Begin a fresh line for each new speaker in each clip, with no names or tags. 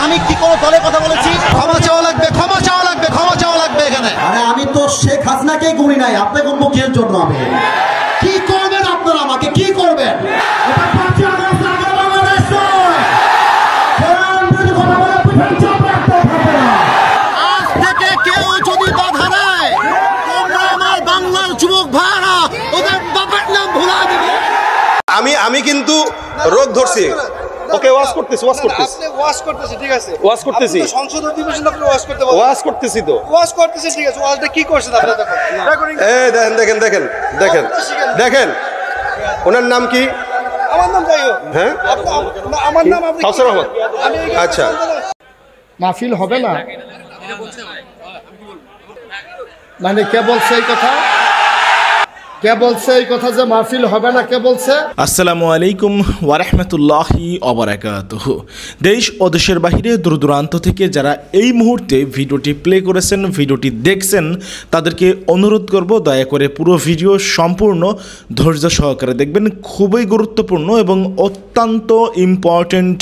আমি কি কোনো দলের কথা বলেছি? ক্ষমা চাওয়া লাগবে, ক্ষমা চাওয়া লাগবে, ক্ষমা চাওয়া লাগবে এখানে। আরে আমি তো শেখ হাসিনাকে গুনি নাই, আপনি কোন মুখের জন্য আমি কি করবেন? আপনারা আমাকে কি করবেন? আজ থেকে কেউ যদি বাধা দেয়, তোমরা আমার বাংলার যুবক ভাইরা ওদের বাপের নাম ভুলা দেবে।
আমি কিন্তু রোগ ধরছি। ওকে ওয়াজ করতেছি, ওয়াজ করতেছি,
আপনি ওয়াজ করতেছেন, ঠিক আছে,
ওয়াজ করতেছি,
সংসদ অধিবেশন আপনি ওয়াজ করতে বলেন,
ওয়াজ করতেছি তো,
ওয়াজ করতেছেন, ঠিক আছে, ওয়াজটা কি করছেন আপনারা? দেখুন রেকর্ডিং,
এই দেখেন দেখেন দেখেন দেখেন দেখেন, ওনার নাম কি?
আমার নাম যাই হোক,
হ্যাঁ
আমার নাম আপনি
কাউসার আহমদ। আচ্ছা,
মাহফিল হবে না মানে কে বলছে এই কথা? কে বলছে এই কথা যে মাহফিল হবে না? কে বলছে?
আসসালামু আলাইকুম ওয়া রাহমাতুল্লাহি ওয়া বারাকাতুহু। দেশ ও দেশের বাহিরে দূর দূরান্ত থেকে যারা এই মুহূর্তে ভিডিওটি প্লে করেছেন, ভিডিওটি দেখছেন, তাদেরকে অনুরোধ করব দয়া করে পুরো ভিডিও সম্পূর্ণ ধৈর্য সহকারে দেখবেন। খুবই গুরুত্বপূর্ণ এবং অত্যন্ত ইম্পর্ট্যান্ট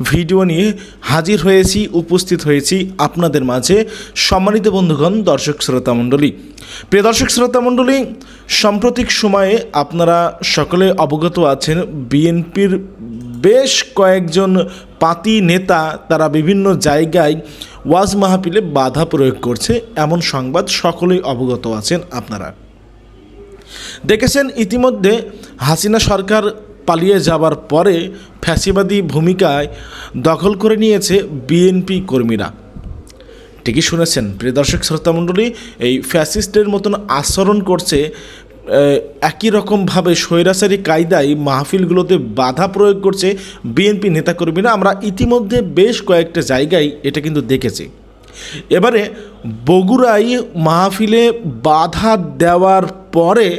ভিডিও নিয়ে হাজির হয়েছি, উপস্থিত হয়েছি আপনাদের মাঝে। সম্মানিত বন্ধুগণ, দর্শক শ্রোতা মণ্ডলী, প্রিয় দর্শক শ্রোতা মণ্ডলী, সাম্প্রতিক সময়ে আপনারা সকলে অবগত আছেন, বিএনপির বেশ কয়েকজন পাতি নেতা তারা বিভিন্ন জায়গায় ওয়াজ মাহফিলে বাধা প্রয়োগ করছে, এমন সংবাদ সকলেই অবগত আছেন। আপনারা দেখেছেন ইতিমধ্যে হাসিনা সরকার পালিয়ে যাবার পরে ফ্যাসিবাদী ভূমিকায় দখল করে নিয়েছে বিএনপি কর্মীরা। ঠিকই শুনেছেন প্রিয় দর্শক শ্রোতামণ্ডলী, এই ফ্যাসিস্টের মতন আচরণ করছে, একই রকমভাবে স্বৈরাচারী কায়দায় মাহফিলগুলোতে বাধা প্রয়োগ করছে বিএনপি নেতাকর্মীরা। আমরা ইতিমধ্যে বেশ কয়েকটা জায়গায় এটা কিন্তু দেখেছি। এবারে বগুড়ায় মাহফিলে বাধা দেওয়ার পরে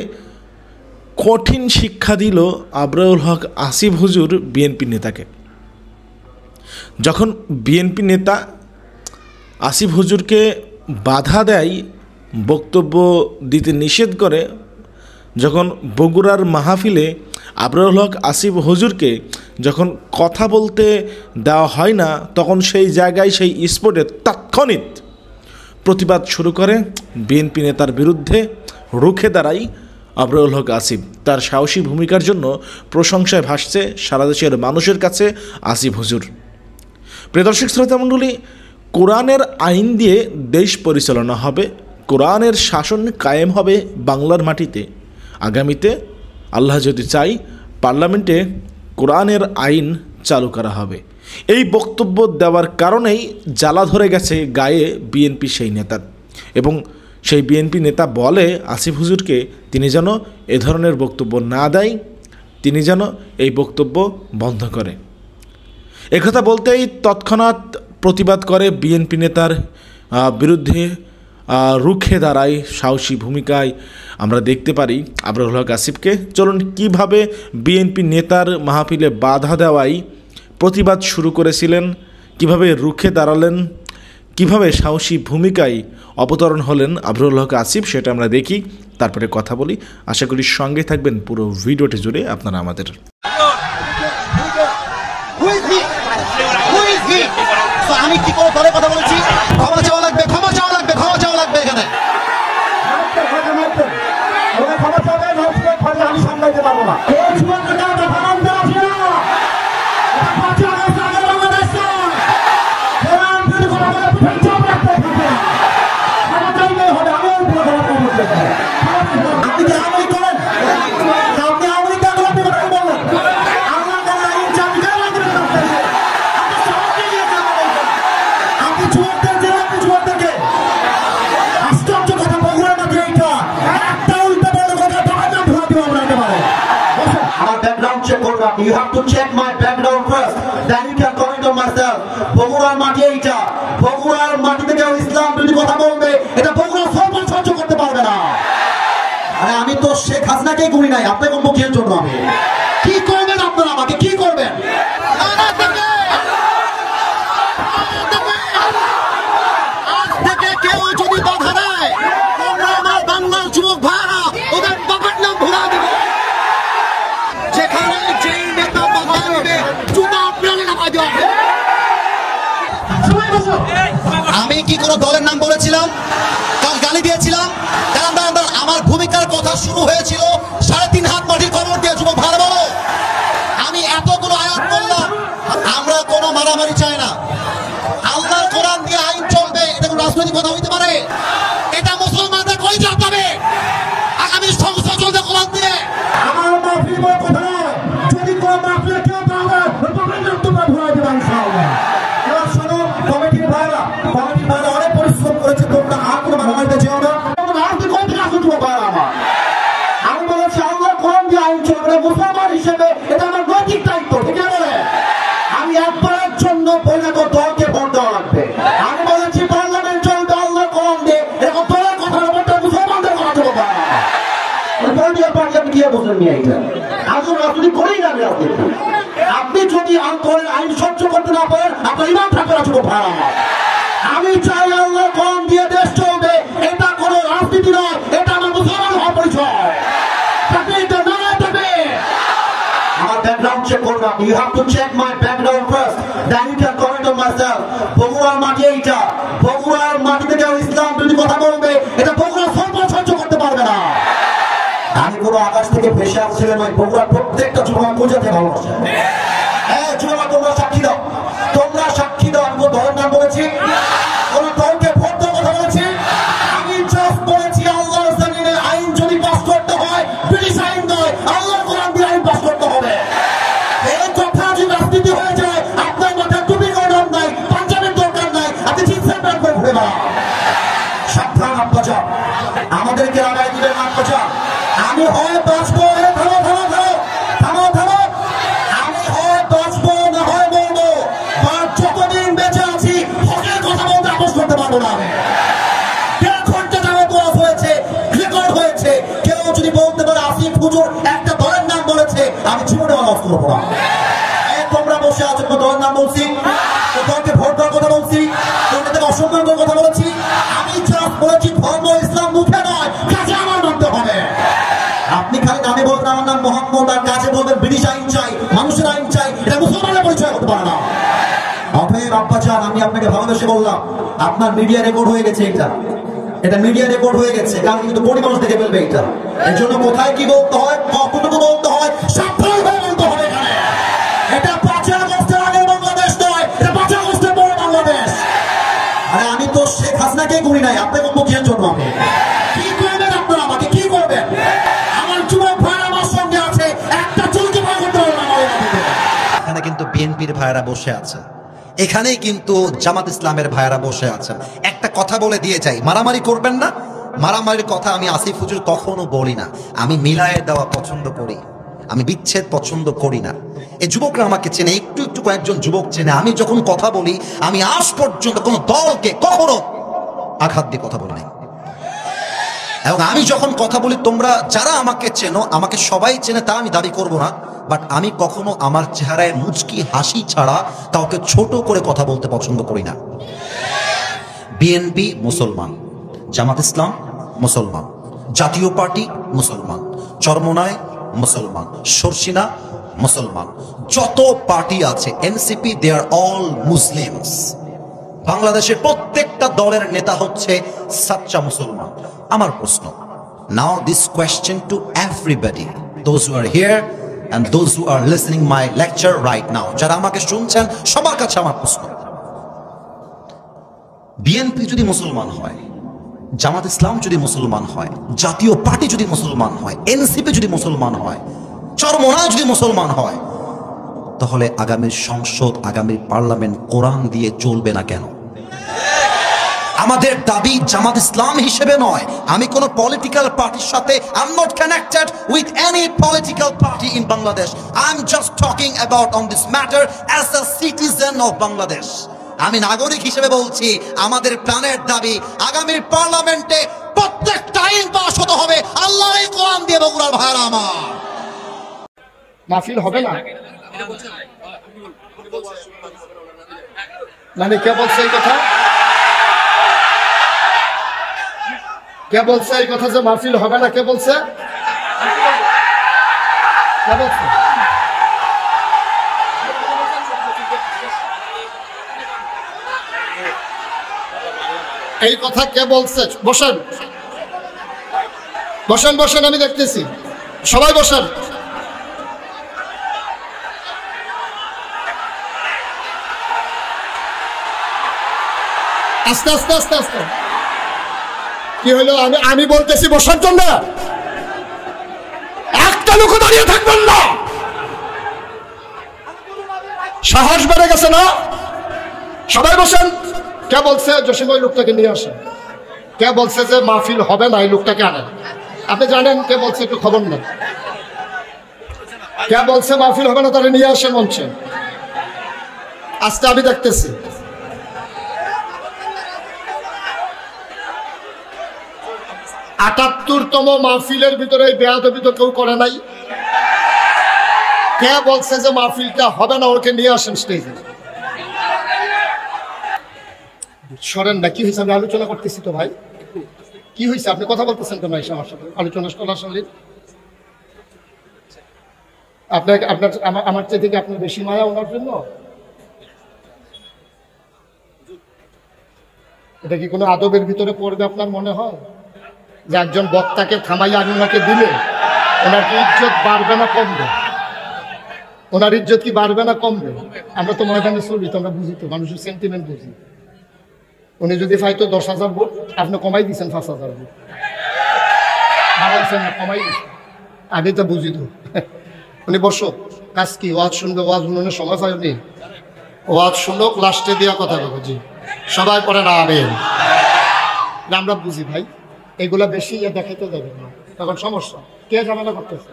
কঠিন শিক্ষা দিল আবরারুল হক আসিফ হুজুর বিএনপি নেতাকে। যখন বিএনপি নেতা আসিফ হুজুরকে বাধা দেয়, বক্তব্য দিতে নিষেধ করে, যখন বগুড়ার মাহফিলে আবরারুল হক আসিফ হুজুরকে যখন কথা বলতে দেওয়া হয় না, তখন সেই জায়গায় সেই স্পটে তাৎক্ষণিক প্রতিবাদ শুরু করে বিএনপি নেতার বিরুদ্ধে, রুখে দাঁড়ায় আবরারুল হক আসিফ। তার সাহসী ভূমিকার জন্য প্রশংসায় ভাসছে সারা দেশের মানুষের কাছে আসিফ হুজুর। প্রিয় দর্শক শ্রোতা মণ্ডলী, কোরআনের আইন দিয়ে দেশ পরিচালনা হবে, কোরআনের শাসন কায়েম হবে বাংলার মাটিতে। আগামীতে আল্লাহ যদি চাই পার্লামেন্টে কোরআনের আইন চালু করা হবে। এই বক্তব্য দেওয়ার কারণেই জ্বালা ধরে গেছে গায়ে বিএনপি সেই নেতার, এবং সেই বিএনপি নেতা বলে আসিফ হুজুরকে তিনি যেন এ ধরনের বক্তব্য না দেয়, তিনি যেন এই বক্তব্য বন্ধ করে। একথা বলতেই তৎক্ষণাৎ প্রতিবাদ করে বিএনপি নেতার বিরুদ্ধে, রুখে দাঁড়ায় সাহসী ভূমিকায় আমরা দেখতে পারি আবরারুল হক আসিফকে। চলুন কীভাবে বিএনপি নেতার মাহফিলে বাধা দেওয়ায় প্রতিবাদ শুরু করেছিলেন, কিভাবে রুখে দাঁড়ালেন, কিভাবে সাহসী ভূমিকায় অবতরণ হলেন আবরারুল হক আসিফ, সেটা আমরা দেখি, তারপরে কথা বলি। আশা করি সঙ্গে থাকবেন পুরো ভিডিওটি জুড়ে আপনারা আমাদের।
আমি কি কোনো দলের কথা বলেছি? ক্ষমা চাওয়া লাগবে, ক্ষমা চাওয়া লাগবে, ক্ষমা চাওয়া লাগবে এখানে। আমি সামলাইতে পারবো না। You have to check my background first, then you can comment on myself. বগুড়ার মাটি এইটা, বগুড়ার মাটিতে কেউ ইসলাম বিরোধী কথা বলবে, এটা বগুড়া সরকার সহ্য করতে পারবে না। আরে আমি তো শেখ হাসিনাকে গুনি নাই, আপনি কোন মুখের জন্য আমি কি করবেন? আপনারা আমাকে কি করবেন? আজ থেকে কেউ যদি বাধা দেয়, তোমরা আমার বাংলার যুবক ভাইরা ওদের বাপের নাম ভুলা দেবে। যেখানে যেই নেতা বাধা দেবে, জুতা ঢুকাই দেওয়া হবে। আমি কি কোনো দলের নাম বলেছিলাম? কাল গালি দিয়েছিলাম? আমার ভূমিকার কথা শুরু হয়েছিল 3.5 হাত মাটির খবর দিয়ে। যুবক ভালো বলো, আমি এতগুলো আয়াত বললাম। আমরা কোনো মারামারি চাই না। আল্লাহর কোরআন দিয়ে আইন চলবে, এটা কোনো রাজনৈতিক কথা হইতে পারে? এটা মুসলমানদের কই যেতে হবে? আগামী সংসদ চলবে কোরআন দিয়ে। আমার মাহফিল বড় কথা নয়, যদি কোনো মাহফিলে কেউ তাহলে তোমরা ধরে দেবে ইনশাআল্লাহ। এবার শোনো, কমিটির ভাইরা অনেক পরিশ্রম করেছে, তোমরা আর কোনো মারামারিতে যেও না। আমি বলেছি আল্লাহ কোরআন দিয়ে আইন চলবে, মুসলমান হিসেবে এটা আমার নৈতিক দায়িত্ব, ঠিক আছে? আমি একবারের জন্য বৈধ দলকে ভোট দেওয়া লাগবে। আমি বলেছি পার্লামেন্ট চলবে আল্লাহ কোরআন দিয়ে, এরকম দলের কথা বলতে মুসলমানদের কথা চলবে না। পলিটিক্যাল পার্টি আপনি কি বলছেন নিয়ে এইটা আসলে রাজনীতি করেই না। আপনি যদি আইন সহ্য করতে না পারেন, আপনার ইমান থাকবে না। ছোট ভাড়া আমি চাই আল্লাহ কোরআন দিয়ে দেশ চলবে, এটা কোনো রাজনীতি নয়, এটা আমার মুসলমান হওয়ার পরিচয়। আমার ব্যাকগ্রাউন্ড চেক করবেন। You have to check my background first, then you can comment on myself. বগুড়ার মাটি এইটা, বগুড়ার মাটিতে কেউ ইসলাম যদি কথা বলবে, এটা বগুড়া সহ্য করতে পারবে না। আমি কোনো আকাশ থেকে ভেসে আসছিলে নয়, বগুড়ার প্রত্যেকটা যুবক বোঝাতে ভালোবাসে। হ্যাঁ যুবক, তোমরা সাক্ষী দাও, আমি কোনো দলের নাম বলেছি? কোন দলকে ভোট দেওয়ার কথা বলেছি? আমি জাস্ট বলেছি আল্লাহর জমিনে আইন যদি পাস করতে হয়, ব্রিটিশ আইন নয়, আল্লাহর কোরআন দিয়ে আইন পাস করতে হবে। এই কথা যদি রাজনীতি হয়ে যায়, আপনার মাথায় টুপি দরকার নাই, পাঞ্জাবের দরকার নাই, আপনি জিন্সের প্যান্ট পরে ঘুরে বেড়ান। সাবধান আব্বাজান, আমাদেরকে আগায় দিবেন আব্বাজান। আমি হয় বাঁচবো, থামো, আমি হয় বাঁচবো না হয় বলবো। যতদিন বেঁচে আছি হকের কথা বলতে আপোষ করতে পারবো না। আমি 1.5 ঘন্টা যাবত ওয়াজ হয়েছে, রেকর্ড হয়েছে। কেউ যদি বলতে পারে আসিফ হুজুর একটা দলের নাম বলেছে, আমি জীবনে ওয়াজ করবো না। তোমরা বসে আছো, দলের নাম বলছি, দলকে ভোট দেওয়ার কথা বলছি, তোমাদের অসম্মান করার কথা বলেছি? আমি জাস্ট বলেছি ধর্ম ইসলাম মুখে নয়, কাজে আমার মানতে হবে। আপনি খালি নামে বলবেন আমার নাম মোহাম্মদ, আর কাজে বলবেন ব্রিটিশ আইন চাই, মানুষের আইন চাই, এটা মুসলমানের পরিচয় করতে পারে না। অতএব আব্বাজান, আমি আপনাকে ভালোবেসে বললাম, আপনার মিডিয়া রেকর্ড হয়ে গেছে, এটা মিডিয়া রেকর্ড হয়ে গেছে, কারণ কিন্তু কোটি মানুষ দেখে ফেলবে এটা। এর জন্য কোথায় কি বলতে হয়, কতটুকু বলতে হয়, সাবধান হয়ে বলতে হবে। এখানে এটা 5 আগস্টের আগের বাংলাদেশ নয়, এটা 5 আগস্টের পরে বাংলাদেশ। আরে আমি তো শেখ হাসিনাকে করি নাই, আপনাকে মুখের জন্য আমি কি করবেন? আপনারা আমাকে কি করবেন? আমার যুবক ভাই আমার সঙ্গে আছে, একটা চুলকে ভয় করতে পারবে না। এখানে কিন্তু বিএনপির ভাইরা বসে আছে, এখানেই কিন্তু জামাত ইসলামের ভাইরা বসে আছেন। একটা কথা বলে দিয়ে যাই, মারামারি করবেন না। মারামারির কথা আমি আসিফ হুজুর কখনো বলি না। আমি মিলায়ে দেওয়া পছন্দ করি, আমি বিচ্ছেদ পছন্দ করি না। এই যুবকরা আমাকে চেনে, একটু কয়েকজন যুবক চেনে। আমি যখন কথা বলি, আমি আজ পর্যন্ত কোনো দলকে কখনো আঘাত দিয়ে কথা বলি নাই। এবং আমি যখন কথা বলি, তোমরা যারা আমাকে চেনো, আমাকে সবাই চেনে তা আমি দাবি করব না, বাট আমি কখনো আমার চেহারায় মুচকি হাসি ছাড়া কাউকে ছোট করে কথা বলতে পছন্দ করি না। বিএনপি মুসলমান, জামাত ইসলাম মুসলমান, জাতীয় পার্টি মুসলমান, চরমোনাই মুসলমান, শর্ষিনা মুসলমান, যত পার্টি আছে NCP, they are all Muslims. বাংলাদেশের প্রত্যেকটা দলের নেতা হচ্ছে সাচ্চা মুসলমান। আমার প্রশ্ন, now this question to everybody, those who are here and those who are listening my lecture right now, যারা আমাকে শুনছেন সবার কাছে আমার প্রশ্ন, বিএনপি যদি মুসলমান হয়, জামাত ইসলাম যদি মুসলমান হয়, জাতীয় পার্টি যদি মুসলমান হয়, এনসিপি যদি মুসলমান হয়, চরমোনাই যদি মুসলমান হয়, তাহলে আগামী সংসদ, আগামী পার্লামেন্ট কোরআন দিয়ে চলবে না কেন? আমাদের দাবি জামাত ইসলাম হিসেবে নয়, আমি কোন পলিটিক্যাল পার্টির সাথে I'm not connected with any political party in Bangladesh. I'm just talking about on this matter as a citizen of Bangladesh. আমি নাগরিক হিসেবে বলছি, আমাদের প্রাণের দাবি আগামী পার্লামেন্টে প্রত্যেকটা আইন পাস হতে হবে আল্লাহর এই কোরআন দিয়ে। বগুড়ার ভাইরা আমার,
মাহফিল হবে না মানে কে বলছে এই কথা? কে বলছে এই কথা যে মাহফিল হবে না? কে বলছে? এই কথা কে বলছে? বসেন বসেন বসেন, আমি দেখতেছি, সবাই বসেন। আস্তে আস্তে আস্তে আস্তে, কি হলো? আমি বলতেছি বসার জন্য, একটা লোক দাঁড়িয়ে থাকবেন না। সাহস বেড়ে গেছে না? সবাই বসেন। কে বলছে জসিম ওই লোকটাকে নিয়ে আসেন? কে বলছে যে মাহফিল হবে না, এই লোকটাকে আনেন? আপনি জানেন কে বলছে? একটু খবর নেন। কে বলছে মাহফিল হবে না, তারা নিয়ে আসেন মঞ্চে। আজকে আমি দেখতেছি। আটাত্তরতম মাহফিলের ভিতরে এই বেয়াদবি তো কেউ করে নাই। কে বলছে যে মাহফিলটা হবে না, ওকে নিয়ে আসেন স্টেজে। সরেন না, কি হয়েছে? আমি আলোচনা করতেছি তো ভাই, কি হয়েছে? আপনি কথা বলতেছেন কেন? এসে আমার সাথে আলোচনা করার সঙ্গে আপনার আমার চেয়ে থেকে আপনার বেশি মায়া ওনার জন্য? এটা কি কোনো আদবের ভিতরে পড়বে আপনার মনে হয়? যে একজন বক্তাকে থামাইয়া আমি ওনাকে দিলে ওনার কি ইজ্জত বাড়বে না কমবে? ওনার ইজ্জত কি বাড়বে না কমবে? আমরা তো ময়দানে চলি, তো আমরা বুঝি, তো মানুষের সেন্টিমেন্ট বুঝি। উনি যদি পাইতো 10,000 ভোট, আপনি কমাই দিচ্ছেন 5,000 ভোট, বাড়াইছেন না, কমাই দিচ্ছেন। আমি তো বুঝি তো। উনি বসো, কাজ কি? ওয়াজ শুনবে, ওয়াজ শুনলে সময় পাইনি। ওয়াজ শুনক, লাস্টে দেওয়া কথা বলবো। জি, সবাই পরে না আবেন, আমরা বুঝি ভাই। এগুলা বেশি দেখাইতে যাবে না, তখন সমস্যা। কে ঝামেলা করতেছে?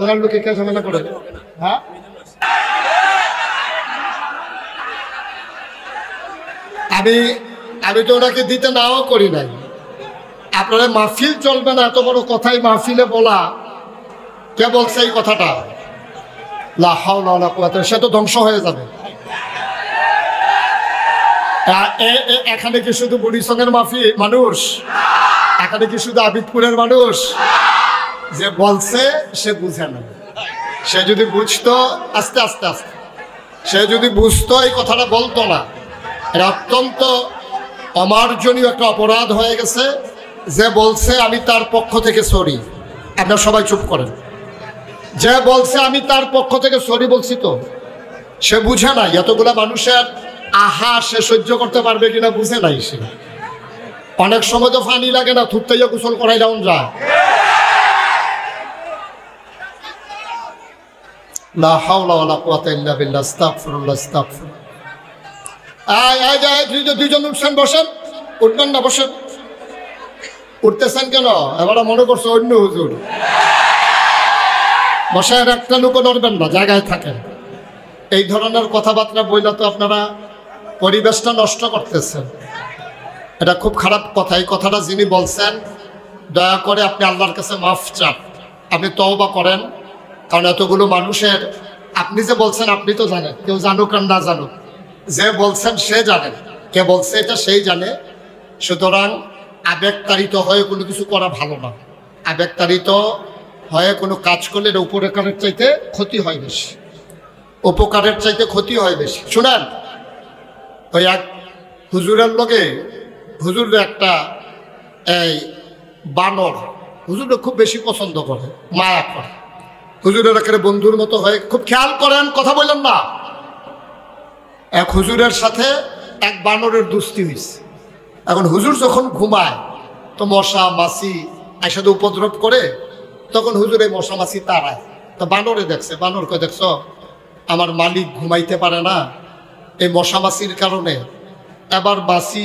ওনার লোকে কে ঝামেলা করে? হ্যাঁ, আমি তো ওনাকে দিতে নাও করি নাই। আপনারা মাহফিল চলবে না, এত বড় কথাই মাহফিলে বলা। কে বলছে এই কথাটা? লা হাওলা ওয়ালা কুওয়াতা, সে তো ধ্বংস হয়ে যাবে। এখানে কি শুধু বুড়িসঙ্গের মানুষ? এখানে কি শুধু আবিদপুরের মানুষ? যে বলছে সে বুঝে না। সে যদি বুঝতো, আস্তে আস্তে আস্তে সে যদি বুঝতো, এই কথাটা বলতো না। এটা অত্যন্ত অমার্জনীয় একটা অপরাধ হয়ে গেছে। যে বলছে আমি তার পক্ষ থেকে সরি, আপনারা সবাই চুপ করেন। যে বলছে আমি তার পক্ষ থেকে সরি বলছি, তো সে বুঝে নাই। এতগুলা মানুষের আহা সে সহ্য করতে পারবে কিনা বুঝে নাই সে। অনেক সময় তো পানি লাগে না, থুততাইয়া গোসল করাই ডাউন যায়। লা হাওলা ওয়ালা কুওয়াতা ইল্লা বিল্লাহ, আস্তাগফিরুল্লাহ, আস্তাগফিরুল্লাহ। দুইজন উঠছেন, বসেন। উঠবেন না, বসেন। উঠতেছেন কেন? এবার মনে করছো অন্য হুজুর। বসেন, একটা লোকও নড়বেন না, জায়গায় থাকেন। এই ধরনের কথাবার্তা বইলে তো আপনারা পরিবেশটা নষ্ট করতেছেন। এটা খুব খারাপ কথা। এই কথাটা যিনি বলছেন, দয়া করে আপনি আল্লাহর কাছে মাফ চান, আপনি তওবা করেন। কারণ এতগুলো মানুষের, আপনি যে বলছেন আপনি তো জানেন, কেউ জানুক আর না জানুক, যে বলছেন সে জানেন, কে বলছে এটা সেই জানে। সুতরাং আবেগতাড়িত হয়ে কোনো কিছু করা ভালো না। আবেগতাড়িত হয়ে কোনো কাজ করলে এটা উপকারের চাইতে ক্ষতি হয় বেশি, উপকারের চাইতে ক্ষতি হয় বেশি। শুনেন, ওই এক হুজুরের লোকে, হুজুর একটা এই বানর, হুজুরে খুব বেশি পছন্দ করে, মায়া করে। হুজুরের একেবারে বন্ধুর মতো হয়ে, খুব খেয়াল করেন, কথা বললেন না। এক হুজুরের সাথে এক বানরের দুস্তি হয়েছে। এখন হুজুর যখন ঘুমায়, তো মশা মাছি একসাথে উপদ্রব করে, তখন হুজুর এই মশা মাছি তাড়ায়। তো বানরে দেখছে, বানরকে দেখছ, আমার মালিক ঘুমাইতে পারে না এই মশা মাছির কারণে। এবার মাছি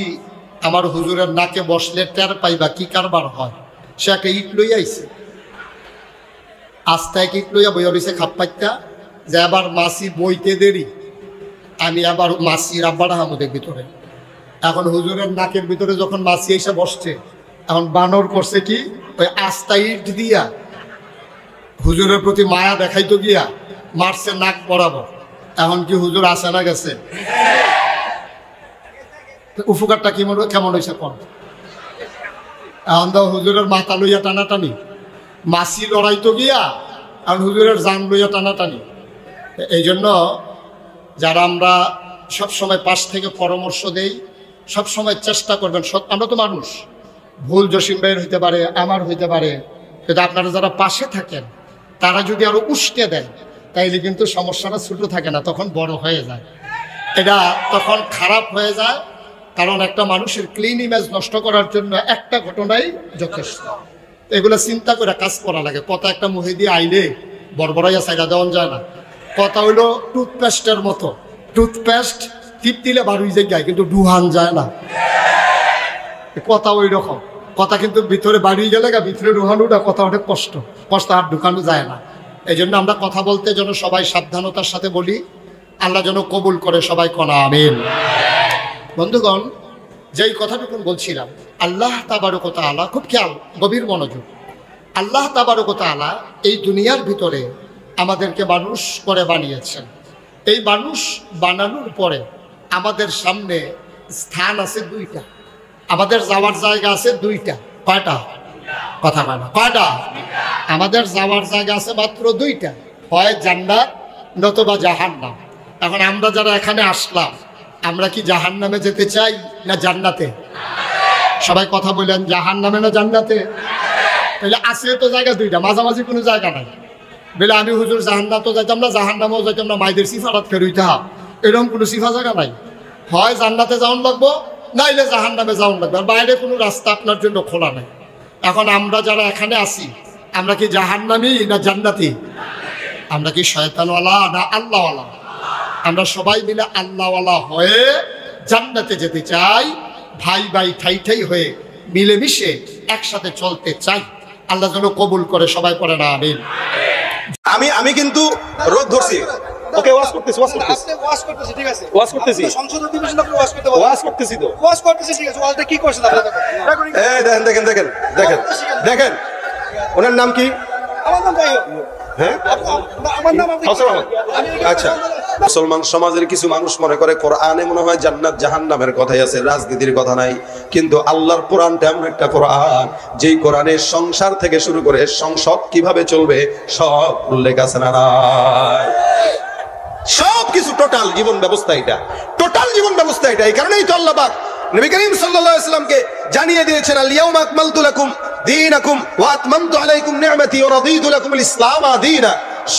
আমার হুজুরের নাকে বসলে টের পাইবা কি কারবার হয়। সে একটা ইট লইয়া আইছে, আস্তে এক ইট লইয়া বইয়া রয়েছে খাপ পাইতা, যে আবার মাছি বইতে দেরি, আমি আবার মাছির আব্বাড়া হামুদের ভিতরে। এখন হুজুরের নাকের ভিতরে যখন মাছি এসে বসছে, এখন বানর করছে কি, ওই আস্তা ইট দিয়া হুজুরের প্রতি মায়া দেখাইতো গিয়া মারছে নাক বরাবর। এখন কি হুজুর আসে না গেছে? উপকারটা কেমন হয়েছে কোন? এখন তো হুজুরের মাথা লইয়া টানাটানি, মাছি লড়াইতো গিয়া আর হুজুরের জান লইয়া টানাটানি। এই জন্য যারা আমরা সবসময় পাশ থেকে পরামর্শ দেই, সবসময় চেষ্টা করবেন। আমরা তো মানুষ, ভুল জসিম ভাইয়ের হইতে পারে, আমার হইতে পারে, কিন্তু আপনারা যারা পাশে থাকেন তারা যদি আরো উস্কে দেন তাইলে কিন্তু সমস্যাটা ছোট থাকে না, তখন বড় হয়ে যায়, এটা তখন খারাপ হয়ে যায়। কারণ একটা মানুষের ক্লিন ইমেজ নষ্ট করার জন্য একটা ঘটনাই যথেষ্ট। এগুলো চিন্তা করে কাজ করা লাগে। কথা একটা মুহে দিয়ে আইলে বড়বড়াইয়া সাইডা দেওয়া যায় না। কথা হইলো টুথপেস্টের মতো, টুথপেস্ট টিপ দিলে বাড়ুই যায় কিন্তু ডুহান যায় না। কথা ওই রকম, কথা কিন্তু ভিতরে বাড়িয়ে গেলে ভিতরে ডুহানোটা কথা অনেক কষ্ট, আর ঢুকানো যায় না। এই জন্য আমরা কথা বলতে যেন সবাই সাবধানতার সাথে বলি, আল্লাহ যেন কবুল করে সবাই কনা আমিন। বন্ধুগণ, যেই কথাটুকু বলছিলাম, আল্লাহ তাবারক ওয়া তাআলা, খুব খেয়াল, গভীর মনোযোগ, আল্লাহ তাবারক ওয়া তাআলা এই দুনিয়ার ভিতরে আমাদেরকে মানুষ করে বানিয়েছেন। এই মানুষ বানানোর পরে আমাদের সামনে স্থান আছে দুইটা, আমাদের যাওয়ার জায়গা আছে দুইটা। কয়টা? কথা বলা কয়টা? আমাদের যাওয়ার জায়গা আছে মাত্র দুইটা, হয় জান্নাত নতুবা জাহান্নাম। এখন আমরা যারা এখানে আসলাম, আমরা কি জাহান্নামে যেতে চাই না জান্নাতে? সবাই কথা বললেন, জাহান্নামে না জান্নাতে? তাহলে আছে তো জায়গা দুইটা, মাঝামাঝি কোনো জায়গা নাই। বলে আমি হুজুর জাহান্নাতও যাইতাম না জাহান্নামেও যাইতাম না, মাইদের সিফারাত ফেরইতে হবে, এরকম কোনো সিফা জায়গা নাই। হয় জান্নাতে যাওয়ান লাগবো, নাইলে জাহান্নামে যাওয়ান লাগবে, আর বাইরে কোনো রাস্তা আপনার জন্য খোলা নাই। এখন আমরা যারা এখানে আছি, আমরা কি জাহান্নামী না জান্নাতি? আমরা কি শয়তানওয়ালা না আল্লাহওয়ালা? আমরা সবাই মিলে আল্লাহওয়ালা হয়ে জান্নাতে যেতে চাই, ভাই ভাই ঠাই ঠাই হয়ে মিলেমিশে একসাথে চলতে চাই। আল্লাহ যেন কবুল করে সবাই পড়ে না আমিন।
আমি কিন্তু রোগ ধরছি। ওকে, ওয়াজ করতেছি,
আপনি ওয়াজ করতেছি, ঠিক আছে,
ওয়াজ করতেছি,
সংসদ অধিবেশন আপনি ওয়াজ করতে পারেন,
ওয়াজ করতেছি তো,
ওয়াজ করতেছি, ঠিক আছে। ওয়াজটা কি করছেন আপনারা? রেকর্ডিং।
এই দেখেন দেখেন দেখেন দেখেন দেখেন, ওনার নাম কি?
আমার নাম যাই হোক।
হ্যাঁ,
আমার নাম আপনি।
আচ্ছা, মুসলমান সমাজের কিছু মানুষ মনে করে কোরআনে মনে হয় জান্নাত জাহান্নামের কথাই আছে, রাজনীতির কথা নাই। কিন্তু আল্লাহর কোরআনটা এমন একটা কোরআন, যেই কোরআনে সংসার থেকে শুরু করে সংসদ কিভাবে চলবে সব উল্লেখ আছে না নাই? সব কিছু টোটাল জীবন ব্যবস্থা, এটা টোটাল জীবন ব্যবস্থা এটা। এই কারণেই তো আল্লাহ পাক নবী করিম সাল্লাল্লাহু আলাইহি ওয়াসাল্লামকে জানিয়ে দিয়েছেন, আল ইয়াউমা আকমালতু লাকুম দীনাকুম ওয়া আতমামতু আলাইকুম নি'মাতি ওয়া রাদিতু লাকুম আল ইসলাম দীনা।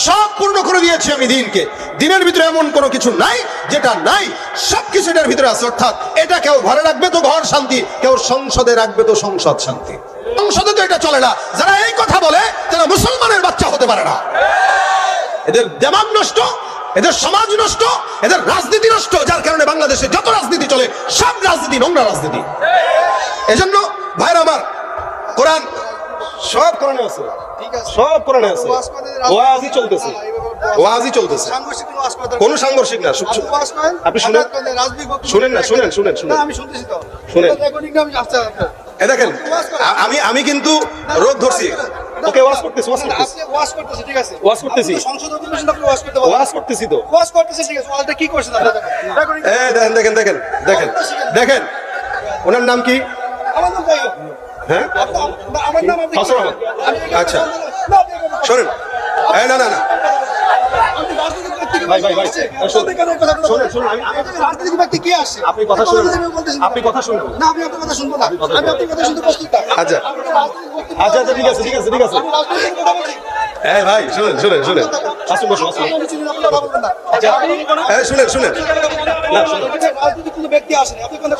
সব পূর্ণ করে দিয়েছি আমি দিনকে। দিনের ভিতরে এমন কোনো কিছু নাই যেটা নাই, সবকিছু এটার ভিতরে আছে। অর্থাৎ এটা কেউ ঘরে রাখবে তো ঘর শান্তি, কেউ সংসদে রাখবে তো সংসদ শান্তি। সংসদে তো এটা চলে না। যারা এই কথা বলে তারা মুসলমানের বাচ্চা হতে পারে না। এদের দিমাগ নষ্ট, এদের সমাজ নষ্ট, এদের রাজনীতি নষ্ট, যার কারণে বাংলাদেশে যত রাজনীতি চলে সব রাজনীতি নোংরা রাজনীতি। এজন্য ভাইরা আমার, কোরআন সব কোরআনে আছে, সব কোরআনে আছে। ওয়াজই চলতেছে, ওয়াজই চলতেছে, কোনো সাংঘর্ষিক না। আপনি শুনেন, শুনেন না, শুনেন শুনেন শুনেন,
আমি শুনতেছি তো,
শুনেন।
রেকর্ডিং আমি আসছে আপনার।
এই দেখেন, আমি কিন্তু রোগ ধরছি। ওকে, ওয়াজ করতেছি, ওয়াজ করতেছি,
আপনি ওয়াজ করতেছি, ঠিক আছে,
ওয়াজ করতেছি,
সংসদ অধিবেশন আপনি ওয়াজ করতে পারেন,
ওয়াজ করতেছি তো,
ওয়াজ করতেছি, ঠিক আছে। ওয়াজটা কি করছেন আপনারা? রেকর্ডিং।
এই দেখেন দেখেন দেখেন দেখেন দেখেন, ওনার নাম কি?
আমার নাম যাই হোক।
হ্যাঁ,
আমার নাম আপনি।
আচ্ছা, শোনেন, এই না না না, ভাই ভাই ভাই, শুনুন শুনুন,
রাজনৈতিক ব্যক্তি কি আসছে?
আপনি কথা শুনুন, আপনি কথা শুনুন।
না, আমি আপনার কথা শুনবো না, আমি আপনার কথা শুনতে প্রস্তুত না।
আচ্ছা আচ্ছা আচ্ছা, ঠিক আছে ঠিক আছে ঠিক আছে।
আমি রাজনৈতিক কথা বলছি।
এই ভাই শুনেন শুনেন শুনেন, আসুন বসুন আসুন। এই শুনেন শুনেন, না শুনুন,
রাজনৈতিক কোনো ব্যক্তি আসেনি, আপনি কোনো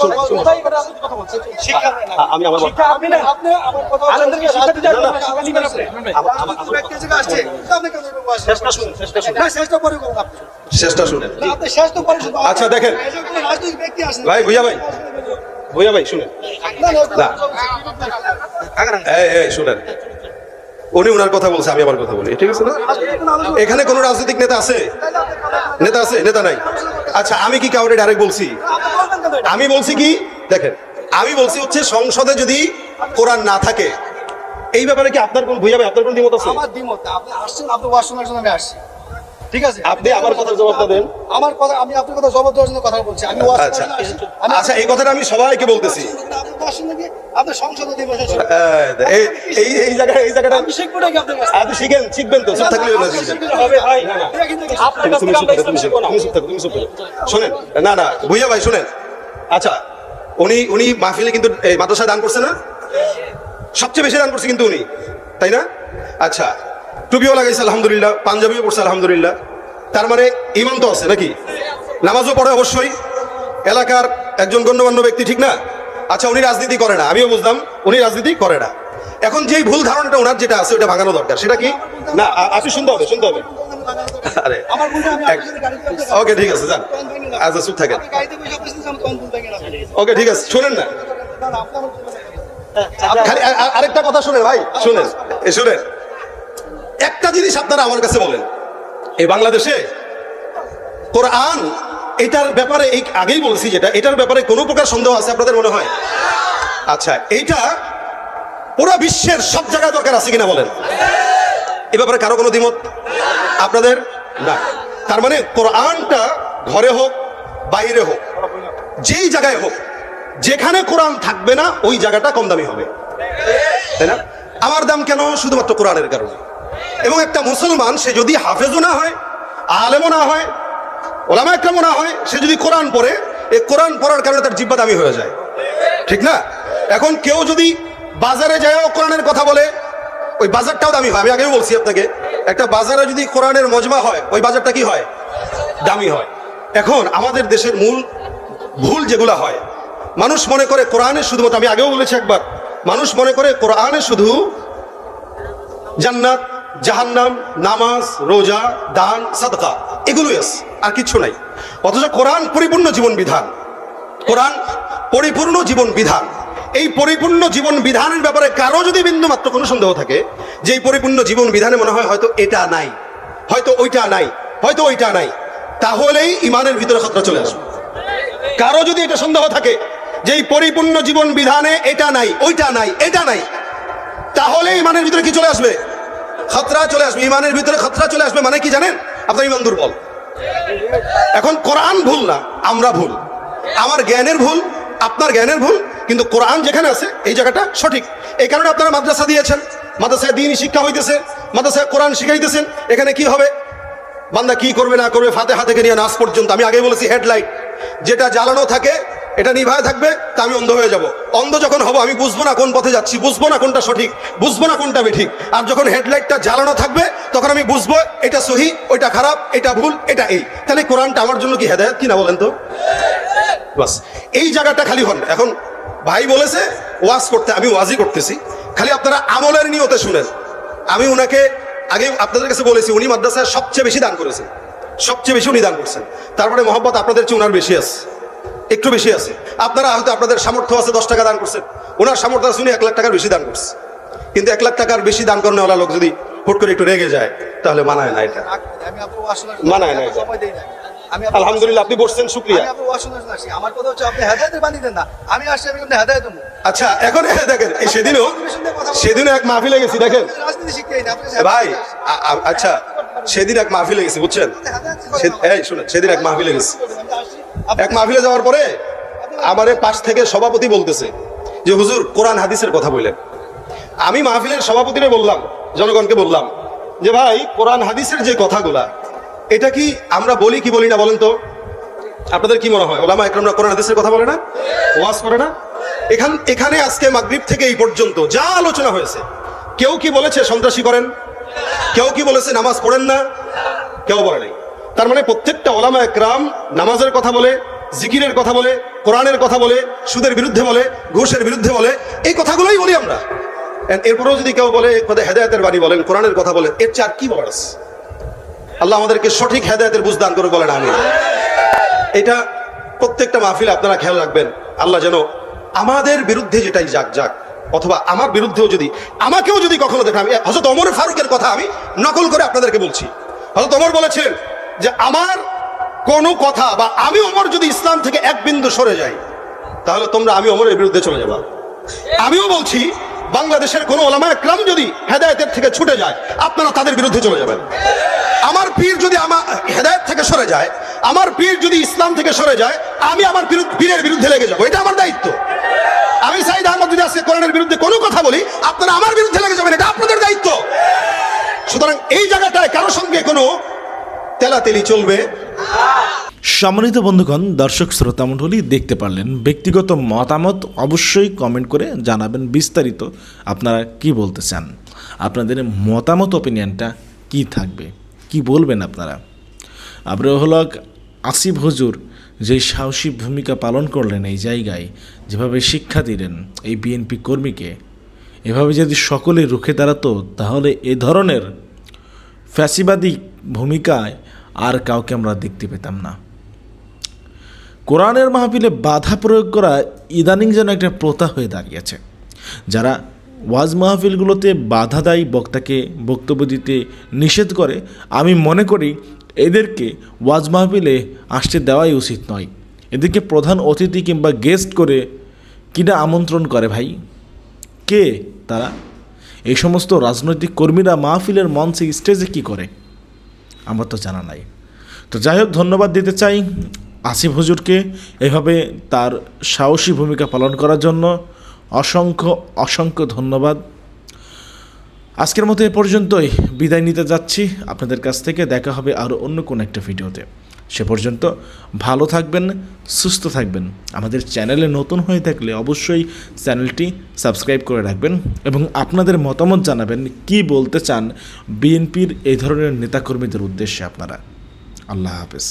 কথা বলছেন, শিক্ষা না।
আমি আমার
শিক্ষা আপনি না, আপনি আমার কথা আনন্দকে শিক্ষা দিতে যাবেন, আপনি ব্যক্তি যে আসছে, আপনি কেন বলছেন?
চেষ্টা শুনুন, চেষ্টা শুনুন,
না, শেষ তো পরে করুন আপনি।
চেষ্টা শুনেন।
না, আপনি শেষ তো পরে শুনুন।
আচ্ছা দেখেন,
রাজনৈতিক ব্যক্তি আসেনি।
ভাই ভুইয়া ভাই, ভুইয়া ভাই শুনেন,
না,
এই এই শুনেন, উনি ওনার কথা বলছে, আমি আমার কথা বলি, ঠিক আছে না? এখানে কোনো রাজনৈতিক নেতা আছে? নেতা আছে? নেতা নাই। আচ্ছা, আমি কি কাউরে ডাইরেক্ট বলছি? আমি বলছি কি, দেখেন, আমি বলছি হচ্ছে সংসদে যদি কোরআন না থাকে, এই ব্যাপারে কি আপনার কোন ভুইয়া ভাই, আপনার কোন দ্বিমত আছে?
আমার দ্বিমত। আপনি আসছেন, আপনি ওয়াজ শোনার জন্য আমি আসছি, ঠিক আছে।
আপনি আমার কথার জবাবটা দেন।
আমার কথা, আমি আপনার কথা জবাব দেওয়ার জন্য কথা বলছি। আমি ওয়াজ
আচ্ছা
শোনার জন্য আসছি।
আচ্ছা, এই কথাটা আমি সবাইকে বলতেছি।
আপনি ওয়াজ শুনলে কি আপনি সংসদ অধিবেশন শুনুন।
এই এই এই জায়গাটা
আমি শিখবো নাকি আপনার কাছে?
আপনি শিখেন, শিখবেন তো, সব থাকলে
আপনি শিখলে হবে ভাই। এটা কিন্তু আপনার কাছ থেকে আমরা ইসলাম শিখবো না।
শোনেন, না না ভুইয়া ভাই শুনেন। আচ্ছা, উনি মাহফিলে কিন্তু মাদ্রাসায় দান করছে না, সবচেয়ে বেশি দান করছে কিন্তু উনি, তাই না? আচ্ছা, টুপিও লাগাইছে আলহামদুলিল্লাহ, পাঞ্জাবিও পড়ছে আলহামদুলিল্লাহ, তার মানে ইমান তো আছে নাকি? নামাজও পড়ে অবশ্যই, এলাকার একজন গণ্যমান্য ব্যক্তি, ঠিক না? আচ্ছা, উনি রাজনীতি করে না, আমিও বুঝলাম উনি রাজনীতি করে না। এখন যেই ভুল ধারণাটা ওনার যেটা আছে ওটা ভাঙানো দরকার। সেটা কি? না, আপনি শুনতে হবে। আরে ওকে, ঠিক আছে, যান। আচ্ছা, চুপ থাকেন। ওকে, ঠিক আছে, শোনেন না, খালি আরেকটা কথা শুনেন ভাই, শুনেন। একটা জিনিস আপনারা আমার কাছে বলেন, এই বাংলাদেশে কোরআন এটার ব্যাপারে, এই আগেই বলছি যেটা, এটার ব্যাপারে কোনো প্রকার সন্দেহ আছে আপনাদের মনে হয়? আচ্ছা, এইটা পুরো বিশ্বের সব জায়গায় দরকার আছে কিনা বলেন? এ ব্যাপারে কারো কোনো দ্বিমত আপনাদের? না। তার মানে কোরআনটা ঘরে হোক বাইরে হোক, যেই জায়গায় হোক, যেখানে কোরআন থাকবে না ওই জায়গাটা কম দামি হবে, তাই না? আমার দাম কেন? শুধুমাত্র কোরআনের কারণে। এবং একটা মুসলমান, সে যদি হাফেজও না হয়, আলেমও না হয়, ওলামা একরামও না হয়, সে যদি কোরআন পড়ে, এই কোরআন পড়ার কারণে তার জিহ্বা দামি হয়ে যায়, ঠিক না? এখন কেউ যদি বাজারে যায়ও কোরআনের কথা বলে, ওই বাজারটাও দামি হয়। আমি আগেও বলছি আপনাকে, একটা বাজারে যদি কোরআনের মজমা হয়, ওই বাজারটা কি হয়? দামি হয়। এখন আমাদের দেশের মূল ভুল যেগুলো হয়, মানুষ মনে করে কোরআনে শুধুমাত্র, আমি আগেও বলেছি একবার, মানুষ মনে করে কোরআনে শুধু জান্নাত, জাহান্নাম, নামাজ, রোজা, দান, সাদকা এগুলোই আছে, আর কিছু নাই। অথচ কোরআন পরিপূর্ণ জীবন বিধান, কোরআন পরিপূর্ণ জীবন বিধান। এই পরিপূর্ণ জীবন বিধানের ব্যাপারে কারো যদি বিন্দু মাত্র কোনো সন্দেহ থাকে যে এই পরিপূর্ণ জীবন বিধানে মনে হয় হয়তো এটা নাই, হয়তো ওইটা নাই, হয়তো ওইটা নাই, তাহলেই ইমানের ভিতরে খতরা চলে আসবে। কারো যদি এটা সন্দেহ থাকে যে এই পরিপূর্ণ জীবন বিধানে এটা নাই, ওইটা নাই, এটা নাই, তাহলে ইমানের ভিতরে কি চলে আসবে? খতরা চলে আসবে। ইমানের ভিতরে খতরা চলে আসবে মানে কি জানেন? আপনার ইমান দুর্বল। এখন কোরআন ভুল না, আমরা ভুল, আমার জ্ঞানের ভুল, আপনার জ্ঞানের ভুল, কিন্তু কোরআন যেখানে আছে এই জায়গাটা সঠিক। এই কারণে আপনারা মাদ্রাসা দিয়েছেন, মাদ্রাসায় দ্বীনি শিক্ষা হইতেছে, মাদ্রাসায় কোরআন শিখাইতেছেন। এখানে কি হবে? বান্দা কি করবে না করবে, ফাতিহা থেকে নিয়ে নাস পর্যন্ত। আমি আগেই বলেছি, হেডলাইট যেটা জ্বালানো থাকে এটা নিভায় থাকবে, তা আমি অন্ধ হয়ে যাব। অন্ধ যখন হব আমি বুঝবো না কোন পথে যাচ্ছি, বুঝবো না কোনটা সঠিক, বুঝবো না কোনটা বেঠিক। আর যখন হেডলাইটটা জ্বালানো থাকবে তখন আমি বুঝবো এটা সহি, ওইটা খারাপ, এটা ভুল, এটা এই। তাহলে কোরআনটা আমার জন্য কি হেদায়েত কিনা বলেন তো? বাস এই জায়গাটা খালি হন। এখন ভাই বলেছে ওয়াজ করতে, আমি ওয়াজই করতেছি, খালি আপনারা আমলের নিয়তে শুনেন। আমি উনাকে আগে আপনাদের কাছে বলেছি, উনি মাদ্রাসায় সবচেয়ে বেশি দান করেছেন, সবচেয়ে বেশি উনি দান করছেন। তারপরে মহব্বত আপনাদের চেয়ে উনার বেশি আছে, একটু বেশি আছে। আপনারা হয়তো আপনাদের সামর্থ্য আছে 10 টাকা দান করছেন, ওনার সামর্থ্য আছে উনি 1 লাখ টাকার বেশি দান করছে। কিন্তু 1 লাখ টাকার বেশি দান করেওয়ালা লোক যদি হুট করে একটু রেগে যায় তাহলে মানায় না, এটা মানায় না। আলহামদুলিল্লাহ, আপনি বসছেন, শুকরিয়া।
আমার কথা হচ্ছে আপনি হেদায়েতের বাণী দেন না, আমি আসছি আমি আপনি হেদায়েত দেবো।
আচ্ছা, এখন দেখেন, সেদিনও এক মাহফিলে গেছি, দেখেন
রাজনীতি শিখতে
ভাই। আচ্ছা, সেদিন এক মাহফিলে গেছি, বুঝছেন? এই শুনেন, সেদিন এক মাহফিলে গেছি, এক মাহফিলে যাওয়ার পরে আমার পাশ থেকে সভাপতি বলতেছে যে হুজুর কোরআন হাদিসের কথা বললেন। আমি মাহফিলের সভাপতিরে বললাম, জনগণকে বললাম যে ভাই কোরআন হাদিসের যে কথাগুলা, এটা কি আমরা বলি কি বলি না বলেন তো? আপনাদের কি মনে হয় ওলামা একরামরা কোরআন হাদিসের কথা বলে না, ওয়াজ করে না? এখানে আজকে মাগরিব থেকে এই পর্যন্ত যা আলোচনা হয়েছে, কেউ কি বলেছে সন্ত্রাসী করেন? কেউ কি বলেছে নামাজ পড়েন না? কেউ বলে নাই। তার মানে প্রত্যেকটা ওলামা একরাম নামাজের কথা বলে, জিকিরের কথা বলে, কোরআনের কথা বলে, সুদের বিরুদ্ধে বলে, ঘুষের বিরুদ্ধে বলে, এই কথাগুলোই বলি আমরা। এরপরেও যদি কেউ বলে হেদায়েতের বাণী বলেন, কোরআনের কথা বলেন, এর চেয়ে আর কি বলার আছে? আল্লাহ আমাদেরকে সঠিক হেদায়েতের বুঝ দান করে বলেন আমিন। এটা প্রত্যেকটা মাহফিলে আপনারা খেয়াল রাখবেন, আল্লাহ যেন আমাদের বিরুদ্ধে যেটাই যাক, অথবা আমার বিরুদ্ধেও যদি, আমাকেও যদি কখনো দেখেন, আমি হযরত ওমর ফারুকের কথা আমি নকল করে আপনাদেরকে বলছি। হযরত ওমর বলেছেন যে আমার কোনো কথা বা আমি ওমর যদি ইসলাম থেকে এক বিন্দু সরে যাই তাহলে তোমরা আমি ওমরের বিরুদ্ধে চলে যাবা। আমিও বলছি বাংলাদেশের কোন ওলামা একরাম যদি হেদায়েতের থেকে ছুটে যায় আপনারা তাদের বিরুদ্ধে চলে যাবেন। আমার পীর যদি আমার হেদায়েত থেকে সরে যায়, আমার পীর যদি ইসলাম থেকে সরে যায়, আমি আমার পীরের বিরুদ্ধে লেগে যাবো, এটা আমার দায়িত্ব। আমি সাইদ আহমদ যদি আজকে কোরআনের বিরুদ্ধে কোনো কথা বলি আপনারা আমার বিরুদ্ধে লেগে যাবেন, এটা আপনাদের দায়িত্ব। সুতরাং এই জায়গাটায় কারো সঙ্গে কোনো তেলাতেলি চলবে।
সম্মানিত বন্ধুগণ, দর্শক শ্রোতা মণ্ডলী দেখতে পারলেন, ব্যক্তিগত মতামত অবশ্যই কমেন্ট করে জানাবেন বিস্তারিত আপনারা কি বলতে চান, আপনাদের মতামত ওপিনিয়নটা কি থাকবে, কি বলবেন আপনারা। আবরারুল হক আসিফ হুজুর যে সাহসী ভূমিকা পালন করলেন এই জায়গায়, যেভাবে শিক্ষা দিলেন এই বিএনপি কর্মীকে, এভাবে যদি সকলে রুখে দাঁড়াতো তাহলে এ ধরনের ফ্যাসিবাদী ভূমিকায় আর কাউকে আমরা দেখতে পেতাম না। কোরআনের মাহফিলে বাধা প্রয়োগ করা ইদানিং যেন একটা প্রথা হয়ে দাঁড়িয়েছে। যারা ওয়াজ মাহফিলগুলোতে বাধা দেয়, বক্তাকে বক্তব্য দিতে নিষেধ করে, আমি মনে করি এদেরকে ওয়াজ মাহফিলে আসতে দেওয়াই উচিত নয়। এদেরকে প্রধান অতিথি কিংবা গেস্ট করে কিনা আমন্ত্রণ করে ভাই, কে তারা? এই সমস্ত রাজনৈতিক কর্মীরা মাহফিলের মঞ্চে স্টেজে কি করে আমার তো জানা নাই। তো যাই হোক, ধন্যবাদ দিতে চাই আসিফ হুজুরকে এভাবে তার সাহসী ভূমিকা পালন করার জন্য। অসংখ্য অসংখ্য ধন্যবাদ। আজকের মতো এ পর্যন্তই বিদায় নিতে যাচ্ছি আপনাদের কাছ থেকে। দেখা হবে আরও অন্য কোনো একটা ভিডিওতে। সে পর্যন্ত ভালো থাকবেন, সুস্থ থাকবেন। আমাদের চ্যানেলে নতুন হয়ে থাকলে অবশ্যই চ্যানেলটি সাবস্ক্রাইব করে রাখবেন এবং আপনাদের মতামত জানাবেন, কি বলতে চান বিএনপির এই ধরনের নেতাকর্মীদের উদ্দেশ্যে আপনারা। আল্লাহ হাফেজ।